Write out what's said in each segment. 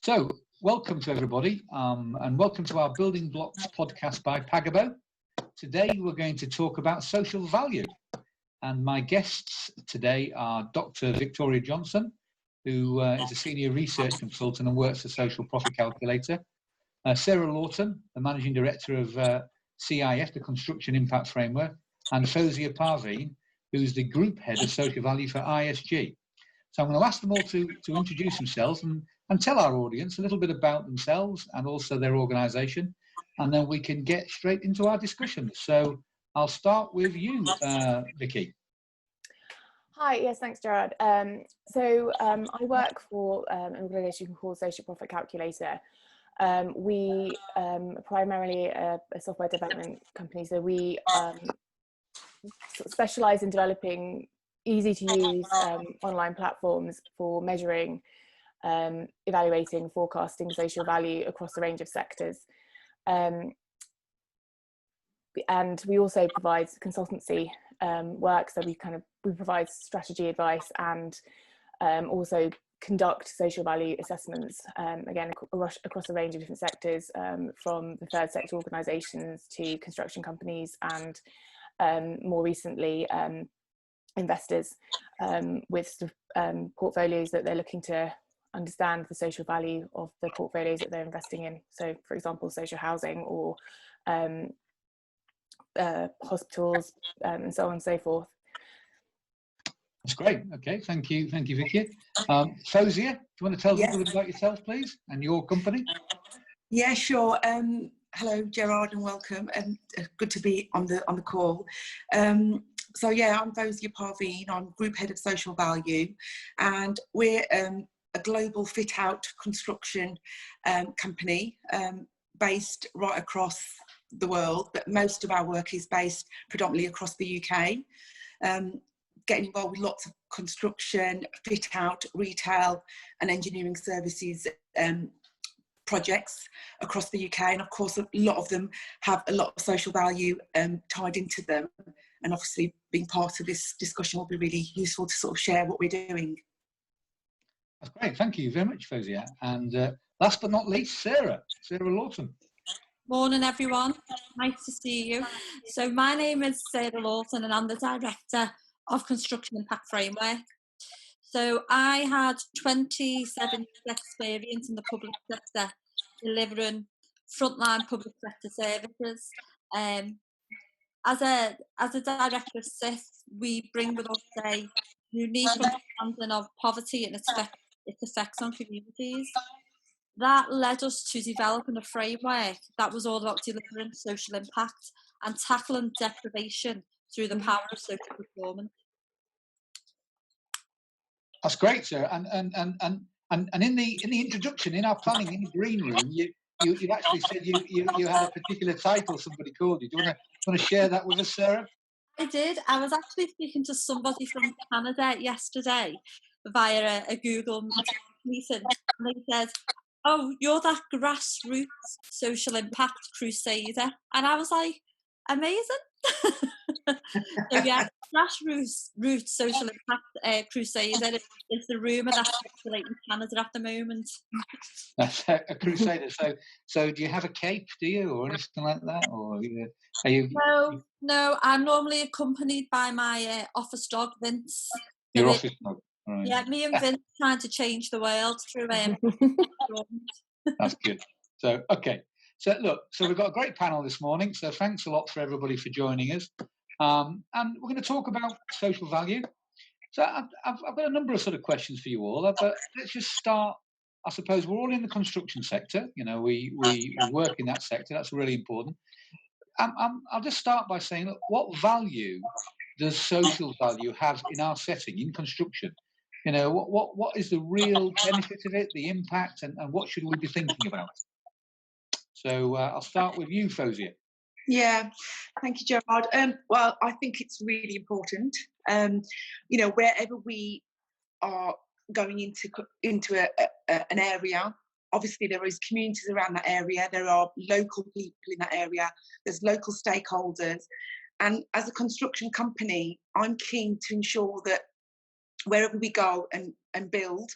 So, welcome to everybody, and welcome to our Building Blocks podcast by Pagabo. Today, we're going to talk about social value. And my guests today are Dr. Victoria Johnson, who is a senior research consultant and works for Social Profit Calculator. Sarah Lawton, the managing director of CIF, the Construction Impact Framework, and Fozia Parveen, who's the group head of social value for ISG. So I'm going to ask them all to introduce themselves and tell our audience a little bit about themselves and also their organisation, and then we can get straight into our discussion. So I'll start with you, Vicky. Hi, yes, thanks, Gerard. I work for an organisation called Social Profit Calculator. We are primarily a software development company, so we specialise in developing easy-to-use online platforms for measuring, evaluating, forecasting social value across a range of sectors. And we also provide consultancy work, so we provide strategy advice and also conduct social value assessments, again across a range of different sectors, from the third sector organisations to construction companies and more recently investors with portfolios that they're looking to understand the social value of the portfolios that they're investing in. So, for example, social housing or hospitals, and so on and so forth. That's great. Okay, thank you, Vicky. Fozia, do you want to tell us a little bit about yourself, please, and your company? Yeah, sure. Hello, Gerard, and welcome. And good to be on the call. So yeah, I'm Fozia Parveen. I'm Group Head of Social Value, and we're a global fit-out construction company based right across the world, but most of our work is based predominantly across the UK. Getting involved with lots of construction, fit-out, retail, and engineering services projects across the UK, and of course a lot of them have a lot of social value tied into them. And obviously, being part of this discussion will be really useful to sort of share what we're doing. That's great. Thank you very much, Fozia. And last but not least, Sarah Lawton. Morning, everyone. Nice to see you. So my name is Sarah Lawton, and I'm the Director of Construction Impact Framework. So I had 27 years experience in the public sector, delivering frontline public sector services. As a director of SIF, we bring with us a unique understanding of poverty and its effects on communities. That led us to developing a framework that was all about delivering social impact and tackling deprivation through the power of social procurement. That's great, Sarah. And in the introduction, in our planning, in the green room, you actually said you had a particular title somebody called you. Do you want to share that with us, Sarah? I did. I was actually speaking to somebody from Canada yesterday via a Google meeting, and they said, "Oh, you're that grassroots social impact crusader," and I was like, "Amazing!" So yeah, grassroots social impact crusader is the rumour that's circulating in Canada at the moment. That's a crusader. So do you have a cape, do you, or anything like that, or are you? No. I'm normally accompanied by my office dog, Vince. Your office dog. Right. Yeah, me and Vince trying to change the world through That's good. So okay. So look, we've got a great panel this morning. So thanks a lot for everybody for joining us. And we're going to talk about social value. So I've got a number of sort of questions for you all. But let's just start. I suppose we're all in the construction sector. You know, we work in that sector. That's really important. I'll just start by saying, look, what value does social value have in our setting, in construction? You know, what is the real benefit of it, the impact, and what should we be thinking about? So I'll start with you, Fozia. Yeah, thank you, Gerard. Well, I think it's really important. You know, wherever we are going into an area, obviously there is communities around that area. There are local people in that area. There's local stakeholders, and as a construction company, I'm keen to ensure that wherever we go and and build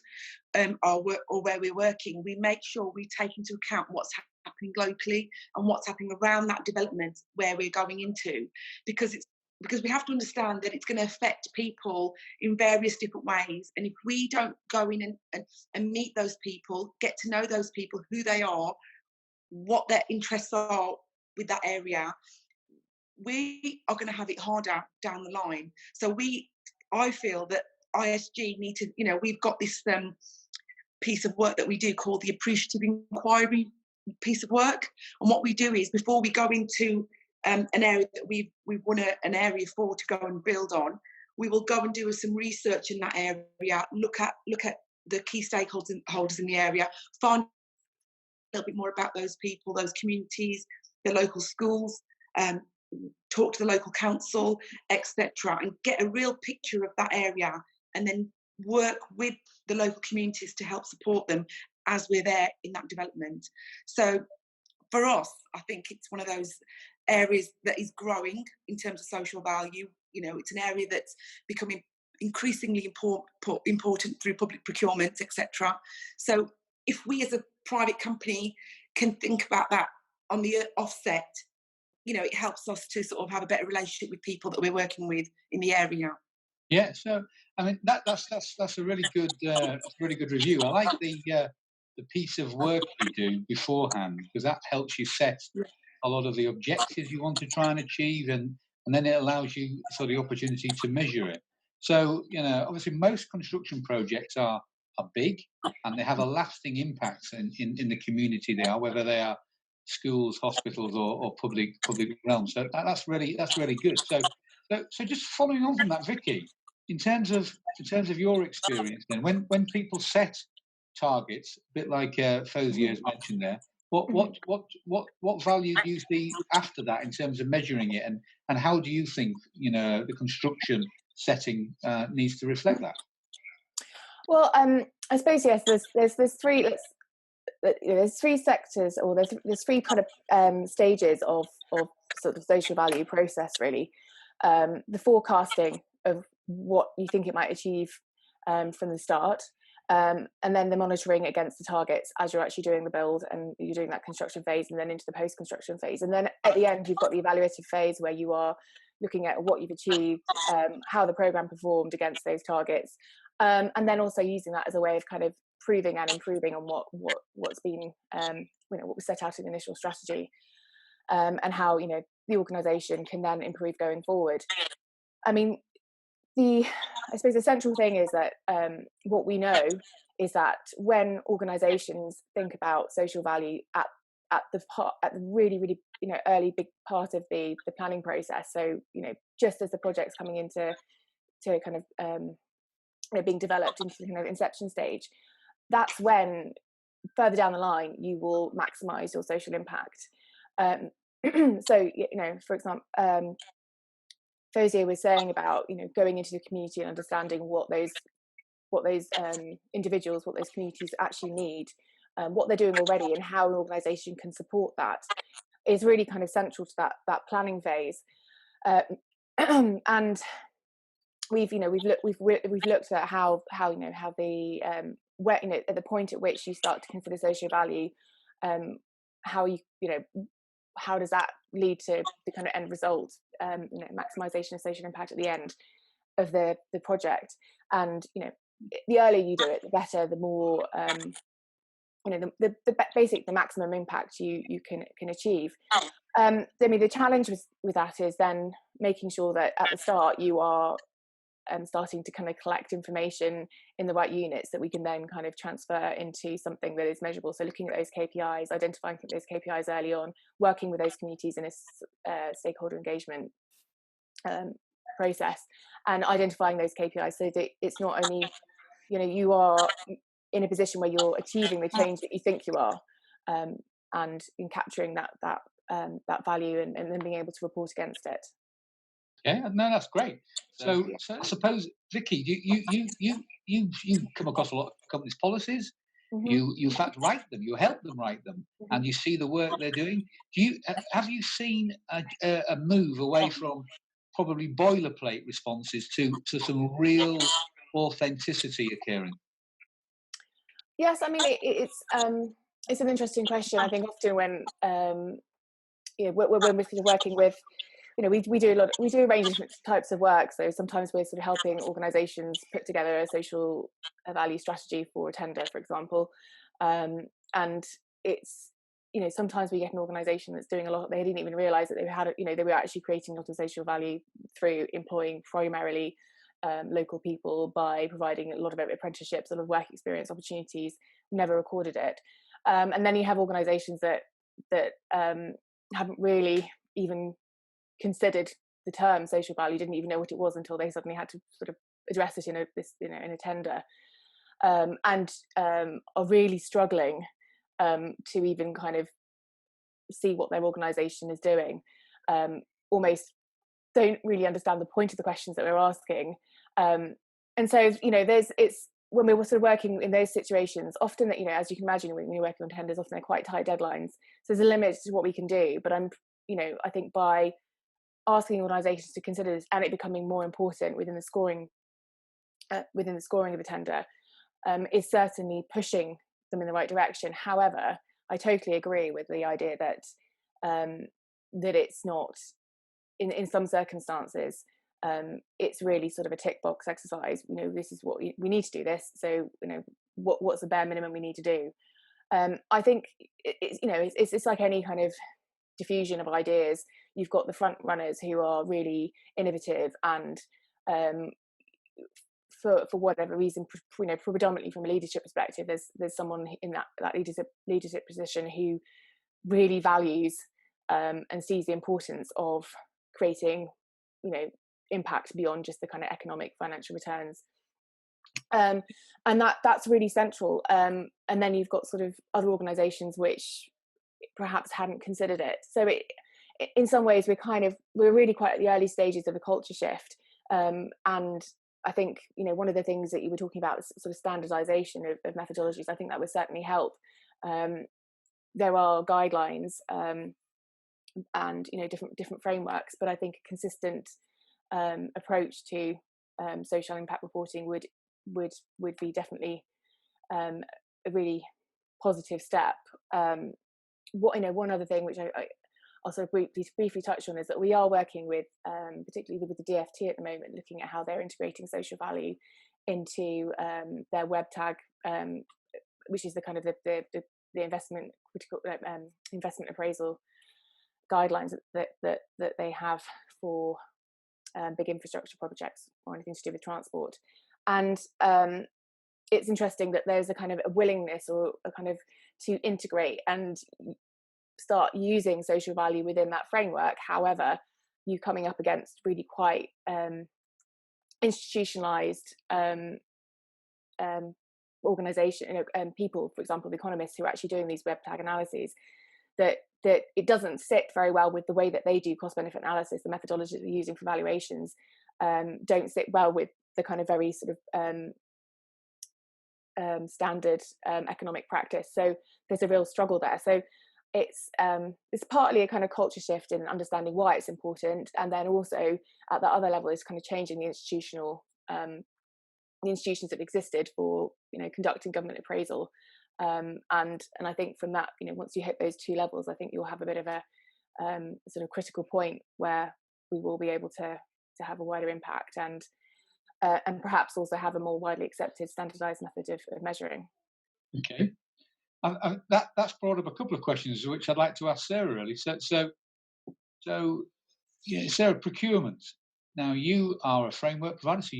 or where we're working, we make sure we take into account what's happening locally and what's happening around that development where we're going into, because we have to understand that it's going to affect people in various different ways. And if we don't go in and meet those people, get to know those people, who they are, what their interests are with that area, we are going to have it harder down the line. So I feel that ISG need to, we've got this piece of work that we do called the appreciative inquiry piece of work. And what we do is, before we go into an area that we've won an area for to go and build on, we will go and do some research in that area, look at the key stakeholders in the area, find a little bit more about those people, those communities, the local schools, talk to the local council, etc., and get a real picture of that area, and then work with the local communities to help support them as we're there in that development. So for us, I think it's one of those areas that is growing in terms of social value. It's an area that's becoming increasingly important through public procurement, etc. So if we as a private company can think about that on the offset, it helps us to sort of have a better relationship with people that we're working with in the area. Yeah, so I mean that's a really good review. I like the piece of work you do beforehand, because that helps you set a lot of the objectives you want to try and achieve, and then it allows you for the opportunity to measure it. So obviously most construction projects are big, and they have a lasting impact in the community they are, whether they are schools, hospitals, or public realms. So that's really good. So just following on from that, Vicky, in terms of your experience, then when people set targets, a bit like Fozia has mentioned there, what value do you see after that in terms of measuring it, and how do you think the construction setting needs to reflect that? Well, I suppose yes. There's three. There's three sectors, or there's three kind of stages of sort of social value process, really. The forecasting of what you think it might achieve from the start, and then the monitoring against the targets as you're actually doing the build and you're doing that construction phase, and then into the post-construction phase. And then at the end, you've got the evaluative phase where you are looking at what you've achieved, how the programme performed against those targets, and then also using that as a way of kind of proving and improving on what's been what was set out in the initial strategy, and how the organisation can then improve going forward. I mean, I suppose the central thing is that what we know is that when organisations think about social value at the really early big part of the planning process, so just as the project's coming into kind of being developed into the kind of inception stage, that's when further down the line you will maximise your social impact. So for example, Fozia was saying about going into the community and understanding what those individuals, what those communities actually need, what they're doing already, and how an organisation can support that, is really kind of central to that planning phase. And we've looked at how the where at the point at which you start to consider social value, how does that lead to the kind of end result, maximisation of social impact at the end of the project. And the earlier you do it, the better, the more the maximum impact you can achieve. I mean, the challenge with that is then making sure that at the start you are starting to kind of collect information in the right units that we can then kind of transfer into something that is measurable. So looking at those KPIs, identifying those KPIs early on, working with those communities in a stakeholder engagement process, and identifying those KPIs so that it's not only you are in a position where you're achieving the change that you think you are, and in capturing that value and then being able to report against it. Yeah, no, that's great. So I suppose, Vicky, you come across a lot of companies' policies. Mm-hmm. You in fact write them. You help them write them, mm-hmm. and you see the work they're doing. Have you seen a move away from probably boilerplate responses to some real authenticity occurring? Yes, I mean it's an interesting question. I think often when when we're sort of working with, we do a range of different types of work. So sometimes we're sort of helping organisations put together a social value strategy for a tender, for example, and it's sometimes we get an organisation that's doing a lot. They didn't even realise that they were actually creating a lot of social value through employing primarily local people by providing a lot of apprenticeships, a lot of work experience opportunities. Never recorded it, and then you have organisations that haven't really even considered the term social value, didn't even know what it was until they suddenly had to sort of address it in a tender, and are really struggling to even kind of see what their organisation is doing. Almost don't really understand the point of the questions that we're asking, and so it's when we're sort of working in those situations, often that as you can imagine, when you're working on tenders, often they're quite tight deadlines, so there's a limit to what we can do. But I think by asking organisations to consider this and it becoming more important within the scoring of a tender, is certainly pushing them in the right direction. However, I totally agree with the idea that that it's not, in some circumstances, it's really sort of a tick box exercise. This is what we need to do this. So what's the bare minimum we need to do? I think it's like any kind of diffusion of ideas. You've got the front runners who are really innovative and for whatever reason, predominantly from a leadership perspective, there's someone in that leadership position who really values and sees the importance of creating impact beyond just the kind of economic financial returns, and that's really central. And then you've got sort of other organizations which perhaps hadn't considered it. So in some ways we're really quite at the early stages of a culture shift, and I think one of the things that you were talking about was sort of standardization of methodologies. I think that would certainly help. There are guidelines and different frameworks, but I think a consistent approach to social impact reporting would be definitely a really positive step. One other thing which I'll sort of briefly touch on is that we are working with, particularly with the DFT at the moment, looking at how they're integrating social value into their web tag, which is the kind of the investment critical investment appraisal guidelines that they have for big infrastructure projects or anything to do with transport. And it's interesting that there's a kind of a willingness or a kind of to integrate and start using social value within that framework. However, you're coming up against really quite institutionalized organization, people, for example, the economists who are actually doing these web tag analyses, that it doesn't sit very well with the way that they do cost benefit analysis. The methodologies they're using for valuations don't sit well with the kind of very sort of standard economic practice. So there's a real struggle there. So it's partly a kind of culture shift in understanding why it's important, and then also at the other level is kind of changing the institutions that existed for conducting government appraisal, and I think from that, once you hit those two levels, I think you'll have a bit of a sort of critical point where we will be able to have a wider impact and perhaps also have a more widely accepted standardized method of measuring. Okay. That's brought up a couple of questions which I'd like to ask Sarah, really. So Sarah, procurement. Now, you are a framework provider, so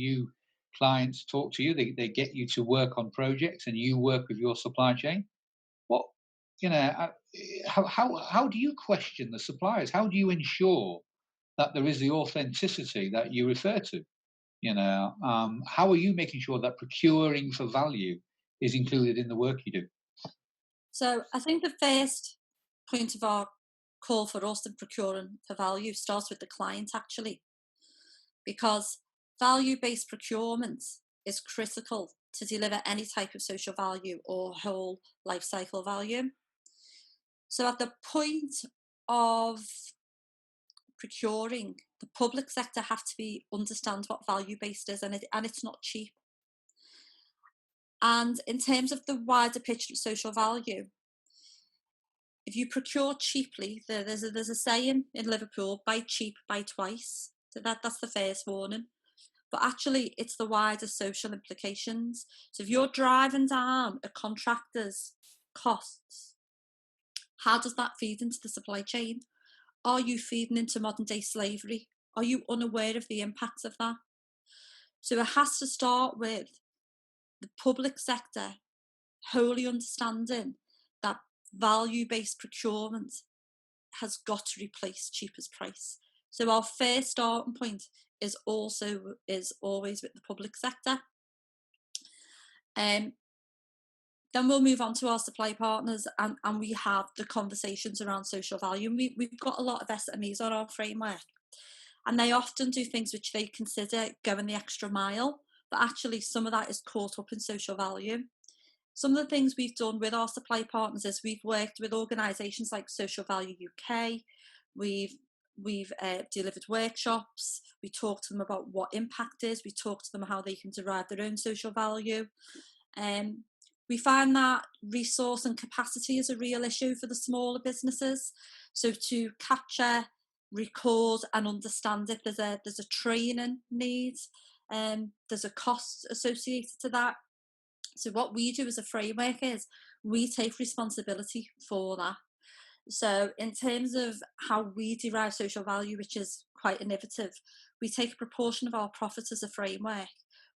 clients talk to you, they get you to work on projects, and you work with your supply chain. How do you question the suppliers? How do you ensure that there is the authenticity that you refer to? How are you making sure that procuring for value is included in the work you do? So I think the first point of our call for us to procuring for value starts with the client, actually, because value-based procurement is critical to deliver any type of social value or whole life cycle value. So at the point of procuring, the public sector have to understand what value-based is, and it's not cheap. And in terms of the wider picture of social value, if you procure cheaply, there's a saying in Liverpool: buy cheap, buy twice. So that's the first warning. But actually, it's the wider social implications. So if you're driving down a contractor's costs, how does that feed into the supply chain? Are you feeding into modern day slavery? Are you unaware of the impacts of that? So it has to start with the public sector wholly understanding that value-based procurement has got to replace cheapest price. So our first starting point is always with the public sector. Then we'll move on to our supply partners, and we have the conversations around social value. And we've got a lot of SMEs on our framework, and they often do things which they consider going the extra mile, but actually some of that is caught up in social value. Some of the things we've done with our supply partners is we've worked with organisations like Social Value UK. We've delivered workshops. We talk to them about what impact is. We talk to them how they can derive their own social value. We find that resource and capacity is a real issue for the smaller businesses. So to capture, record and understand it, there's a training need. There's a cost associated to that. So what we do as a framework is we take responsibility for that. So in terms of how we derive social value, which is quite innovative, we take a proportion of our profits as a framework.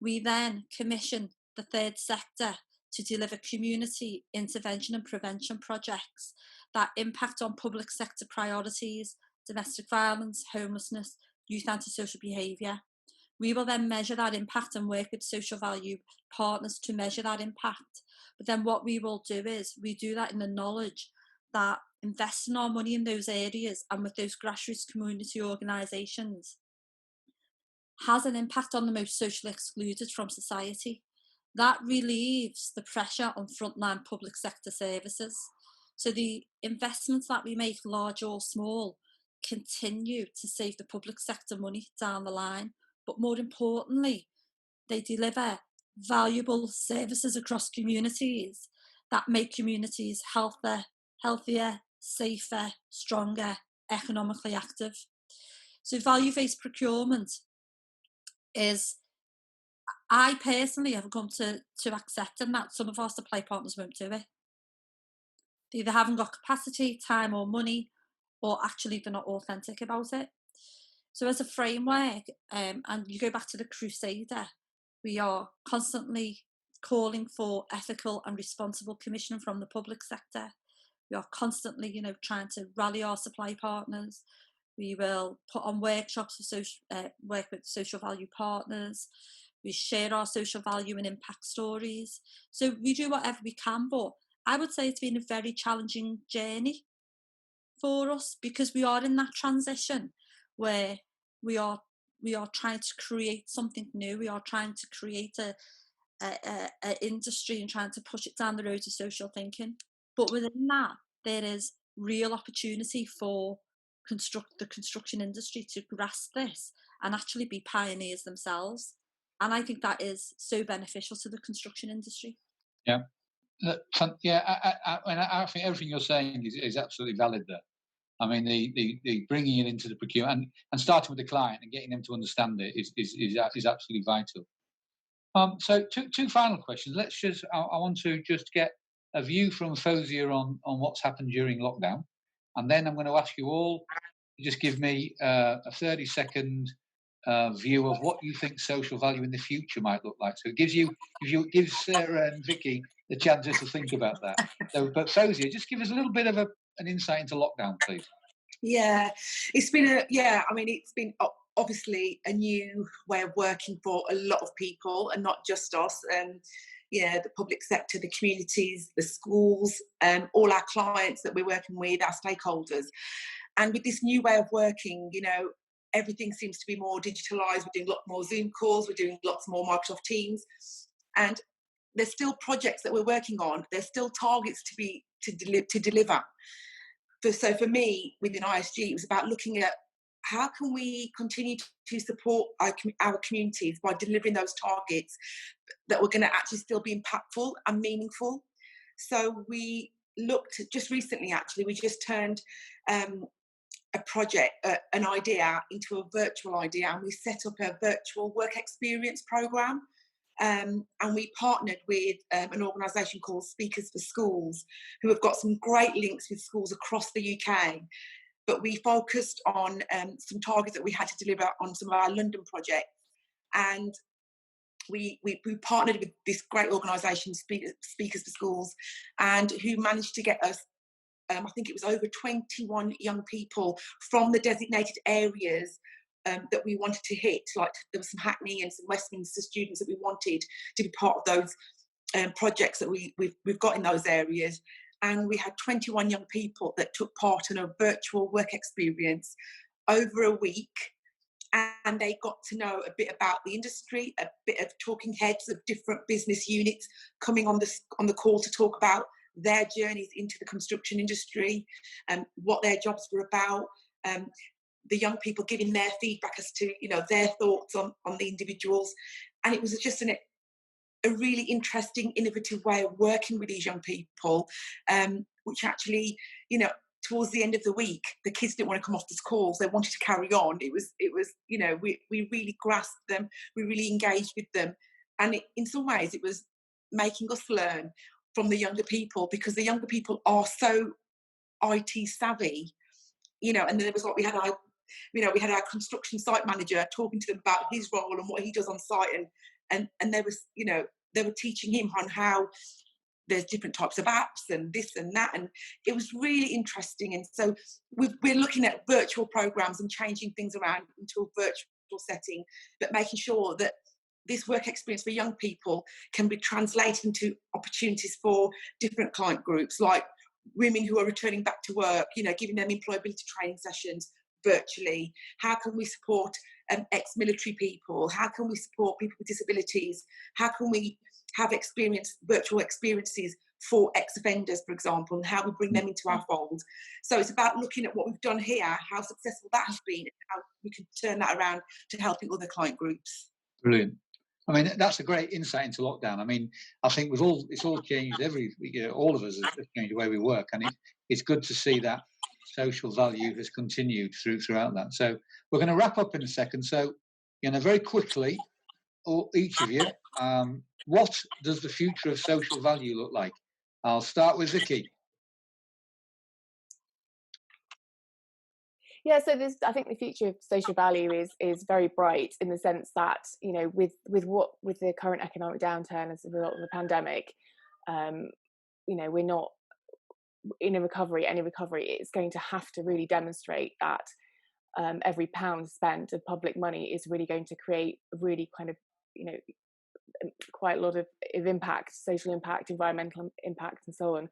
We then commission the third sector to deliver community intervention and prevention projects that impact on public sector priorities, domestic violence, homelessness, youth antisocial behaviour. We will then measure that impact and work with social value partners to measure that impact. But then what we will do is we do that in the knowledge that investing our money in those areas and with those grassroots community organisations has an impact on the most socially excluded from society. That relieves the pressure on frontline public sector services. So the investments that we make, large or small, continue to save the public sector money down the line. But more importantly, they deliver valuable services across communities that make communities healthier, safer, stronger, economically active. So value-based procurement is, I personally have come to accepting that some of our supply partners won't do it. They either haven't got capacity, time or money, or actually they're not authentic about it. So as a framework, and you go back to the Crusader, we are constantly calling for ethical and responsible commissioning from the public sector. We are constantly, trying to rally our supply partners. We will put on workshops for work with social value partners. We share our social value and impact stories. So we do whatever we can, but I would say it's been a very challenging journey for us because we are in that transition where we are trying to create something new. We are trying to create a industry and trying to push it down the road to social thinking. But within that, there is real opportunity for the construction industry to grasp this and actually be pioneers themselves. And I think that is so beneficial to the construction industry. Yeah. I think everything you're saying is absolutely valid there. I mean, the bringing it into the procurement and starting with the client and getting them to understand it is absolutely vital. So two final questions. I want to just get a view from Fozia on what's happened during lockdown, and then I'm going to ask you all to just give me a 30-second view of what you think social value in the future might look like. So it gives Sarah and Vicky the chance just to think about that. So, but Fozia, just give us a little bit of an insight into lockdown, please. Yeah, it's been obviously a new way of working for a lot of people, and not just us. The public sector, the communities, the schools, all our clients that we're working with, our stakeholders. And with this new way of working, everything seems to be more digitalised. We're doing a lot more Zoom calls. We're doing lots more Microsoft Teams, and there's still projects that we're working on. There's still targets to deliver. So for me, within ISG, it was about looking at how can we continue to support our communities by delivering those targets that were going to actually still be impactful and meaningful? So we looked just recently, actually, we just turned a project, an idea into a virtual idea, and we set up a virtual work experience programme. And we partnered with an organisation called Speakers for Schools, who have got some great links with schools across the UK. But we focused on some targets that we had to deliver on some of our London projects. And we partnered with this great organisation, Speakers for Schools, and who managed to get us, I think it was over 21 young people from the designated areas that we wanted to hit. Like, there was some Hackney and some Westminster students that we wanted to be part of those projects that we've got in those areas. And we had 21 young people that took part in a virtual work experience over a week. And they got to know a bit about the industry, a bit of talking heads of different business units coming on the call to talk about their journeys into the construction industry and what their jobs were about. The young people giving their feedback as to, you know, their thoughts on the individuals. And it was just a really interesting, innovative way of working with these young people, which actually, you know, towards the end of the week, the kids didn't want to come off the calls. They wanted to carry on. It was, you know, we really grasped them. We really engaged with them. And in some ways, it was making us learn from the younger people, because the younger people are so IT savvy, you know. And then there was we had our construction site manager talking to them about his role and what he does on site, and there was, you know, they were teaching him on how there's different types of apps and this and that, and it was really interesting. And so we're looking at virtual programs and changing things around into a virtual setting, but making sure that this work experience for young people can be translated into opportunities for different client groups, like women who are returning back to work, you know, giving them employability training sessions virtually. How can we support ex-military people? How can we support people with disabilities? How can we have virtual experiences for ex-offenders, for example, and how we bring them into our fold? So it's about looking at what we've done here, how successful that has been, and how we can turn that around to helping other client groups. Brilliant. I mean, that's a great insight into lockdown. I mean, I think it's all changed. All of us have changed the way we work, and it's good to see that social value has continued throughout that. So we're going to wrap up in a second. So, you know, very quickly, each of you, what does the future of social value look like? I'll start with Vicky. Yeah, so I think the future of social value is very bright, in the sense that, you know, with the current economic downturn as a result of the pandemic, you know, we're not in any recovery is going to have to really demonstrate that every pound spent of public money is really going to create a really kind of, you know, quite a lot of impact, social impact, environmental impact, and so on.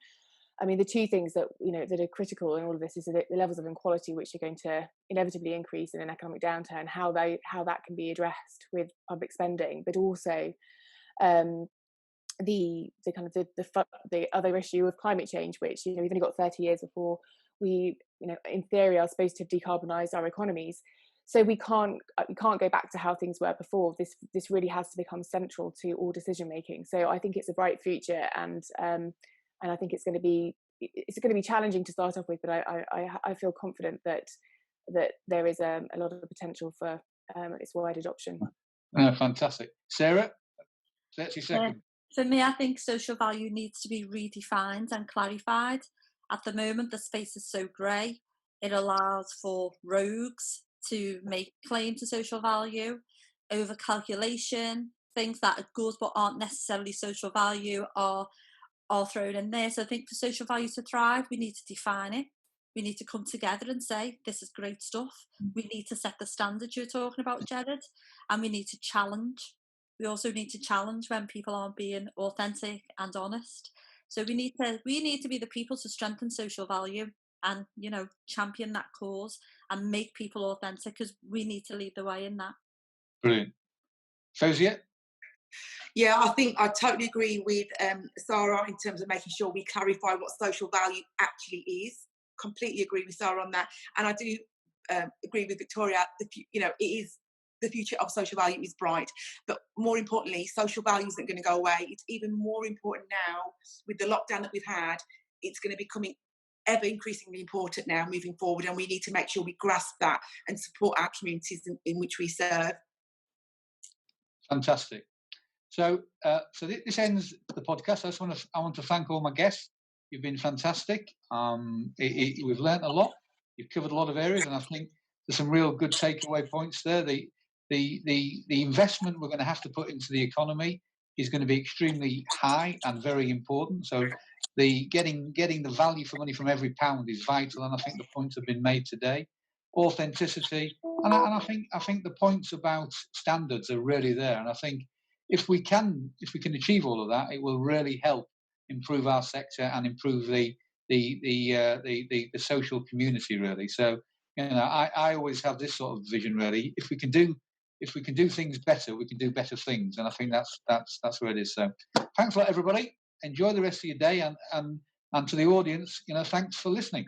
I mean, the two things that, you know, that are critical in all of this is the levels of inequality, which are going to inevitably increase in an economic downturn, how that can be addressed with public spending, but also the other issue of climate change, which, you know, we've only got 30 years before we, you know, in theory are supposed to have decarbonised our economies. So we can't go back to how things were before. This really has to become central to all decision making. So I think it's a bright future, and I think it's going to be challenging to start off with, but I feel confident that there is a lot of potential for its wide adoption. Fantastic. Sarah, 30 seconds. For me, I think social value needs to be redefined and clarified. At the moment, the space is so grey. It allows for rogues to make claim to social value, over calculation, things that are good but aren't necessarily social value are thrown in there. So I think for social value to thrive, we need to define it. We need to come together and say, this is great stuff. We need to set the standards you're talking about, Jared, and we need to challenge. We also need to challenge when people aren't being authentic and honest. So we need to be the people to strengthen social value and, you know, champion that cause and make people authentic, because we need to lead the way in that. Brilliant. Fawzia? Yeah, I think I totally agree with Sarah in terms of making sure we clarify what social value actually is. Completely agree with Sarah on that. And I do agree with Victoria. It is the future of social value is bright, but more importantly, social value isn't going to go away. It's even more important now with the lockdown that we've had. It's going to be becoming ever increasingly important now moving forward, and we need to make sure we grasp that and support our communities in which we serve. Fantastic. So, this ends the podcast. I want to thank all my guests. You've been fantastic. We've learnt a lot. You've covered a lot of areas, and I think there's some real good takeaway points there. The investment we're going to have to put into the economy is going to be extremely high and very important. So, getting the value for money from every pound is vital, and I think the points have been made today. Authenticity, and I think the points about standards are really there, and I think if we can achieve all of that, it will really help improve our sector and improve the social community, really. So, I always have this sort of vision, really. If we can do things better, we can do better things, and I think that's where it is. So, thanks a lot, everybody. Enjoy the rest of your day, and to the audience, thanks for listening.